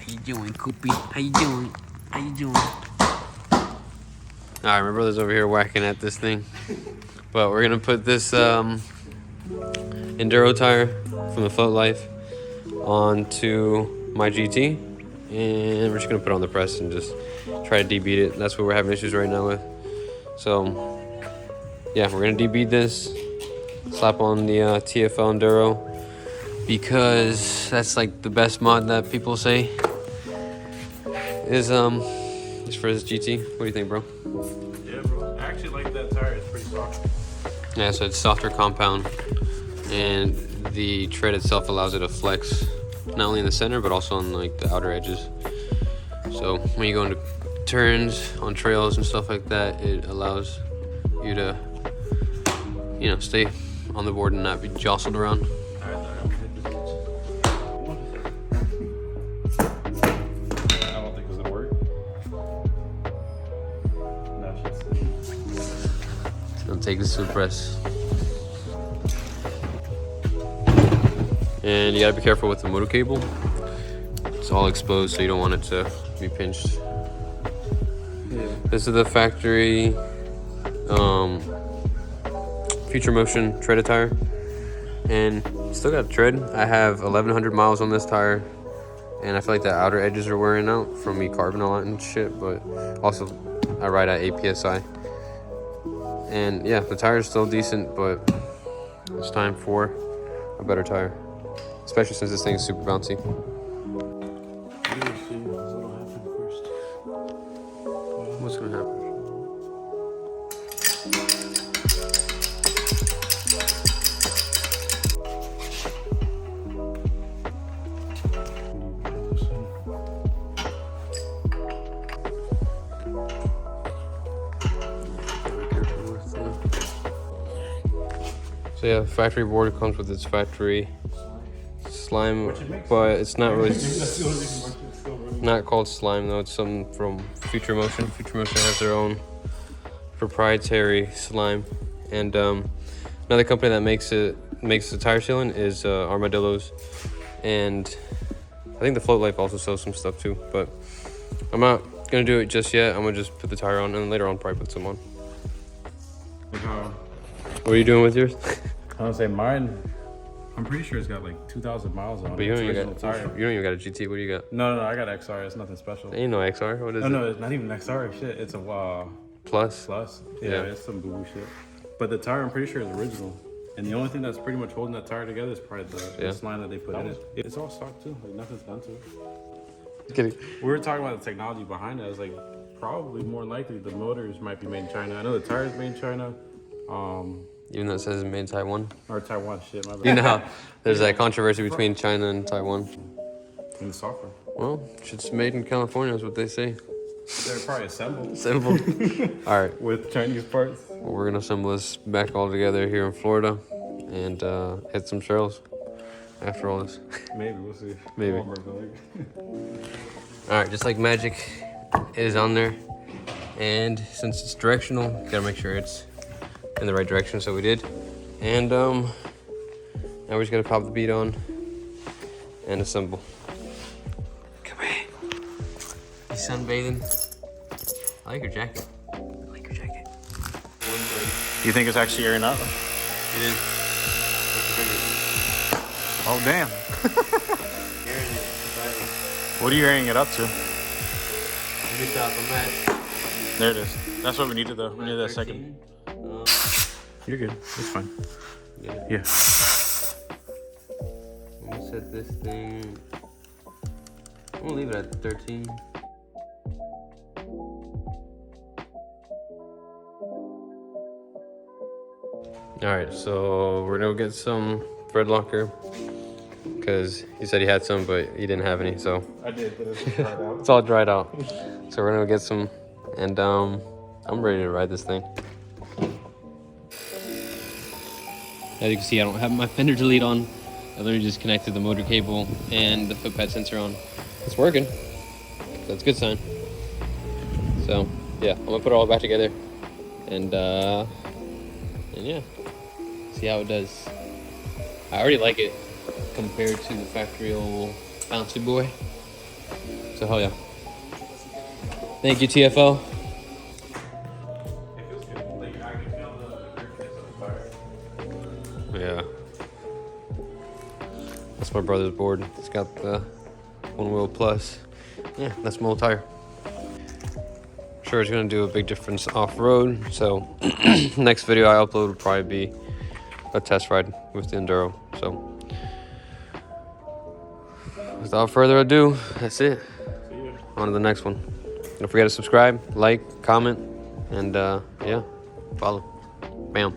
you doing, Coopy? How you doing? How you doing? Alright, my brother's over here whacking at this thing. But we're gonna put this Enduro tire from the Float Life onto my GT. And we're just gonna put it on the press and just try to debead it. That's what we're having issues right now with. So, yeah, we're gonna debead this. Slap on the TFL Enduro. Because that's like the best mod that people say is for this GT. What do you think, bro? Yeah, bro. I actually like that tire. It's pretty soft. Yeah, so it's softer compound, and the tread itself allows it to flex not only in the center but also on like the outer edges. So when you go into turns on trails and stuff like that, it allows you to, you know, stay on the board and not be jostled around. Take this to the press. And you gotta be careful with the motor cable. It's all exposed, so you don't want it to be pinched. Yeah. This is the factory Future Motion treaded tire. And still got tread. I have 1,100 miles on this tire. And I feel like the outer edges are wearing out from me carving a lot and shit, but also I ride at 8 PSI. And yeah, the tire is still decent, but it's time for a better tire. Especially since this thing is super bouncy. What's gonna happen? So yeah, factory board comes with its factory slime, but it's not really not called slime though. It's something from Future Motion. Future Motion has their own proprietary slime, and another company that makes the tire sealant is Armadillo's, and I think the Float Life also sells some stuff too. But I'm not gonna do it just yet. I'm gonna just put the tire on, and later on probably put some on. What are you doing with yours? I would say mine, I'm pretty sure it's got like 2,000 miles on it. But you don't even got a GT. What do you got? No, I got XR. It's nothing special. Ain't no XR. What is it? No, it's not even XR. Shit, it's a Plus. Yeah, it's some boo-boo shit. But the tire, I'm pretty sure is original. And the only thing that's pretty much holding that tire together is probably the slime that they put in it. It's all stock too. Like nothing's done to it. Kidding. We were talking about the technology behind it. I was like, probably more likely the motors might be made in China. I know the tires made in China. Even though it says it's made in Taiwan. Or Taiwan, shit, my bad. You know how there's that controversy between China and Taiwan. And the software. Well, it's made in California is what they say. They're probably assembled. All right. With Chinese parts. Well, we're gonna assemble this back all together here in Florida and hit some trails after all this. Maybe, we'll see. Maybe. All right, just like magic, it is on there. And since it's directional, you gotta make sure it's in the right direction, so we did. And now we just gotta pop the bead on and assemble. Come here. You sunbathing? I like your jacket. Do you think it's actually airing up? It is. Oh, damn. What are you airing it up to? There it is. That's what we needed though. We needed that second. You're good. It's fine. Yeah. I'm gonna set this thing. I'm gonna leave it at 13. Alright, so we're gonna get some thread locker because he said he had some, but he didn't have any, so. I did, but it's dried out. It's all dried out. So we're gonna go get some, and I'm ready to ride this thing. As you can see, I don't have my fender delete on. I literally just connected the motor cable and the foot pad sensor on. It's working. That's a good sign. So yeah, I'm gonna put it all back together and yeah, see how it does. I already like it compared to the factory old bouncy boy. So hell yeah. Thank you, TFL. Yeah. That's my brother's board. It's got the Onewheel Plus. Yeah, that's my old tire. Sure, it's gonna do a big difference off-road. So next video I upload will probably be a test ride with the Enduro. So without further ado, that's it. On to the next one. Don't forget to subscribe, like, comment, and yeah, follow. Bam.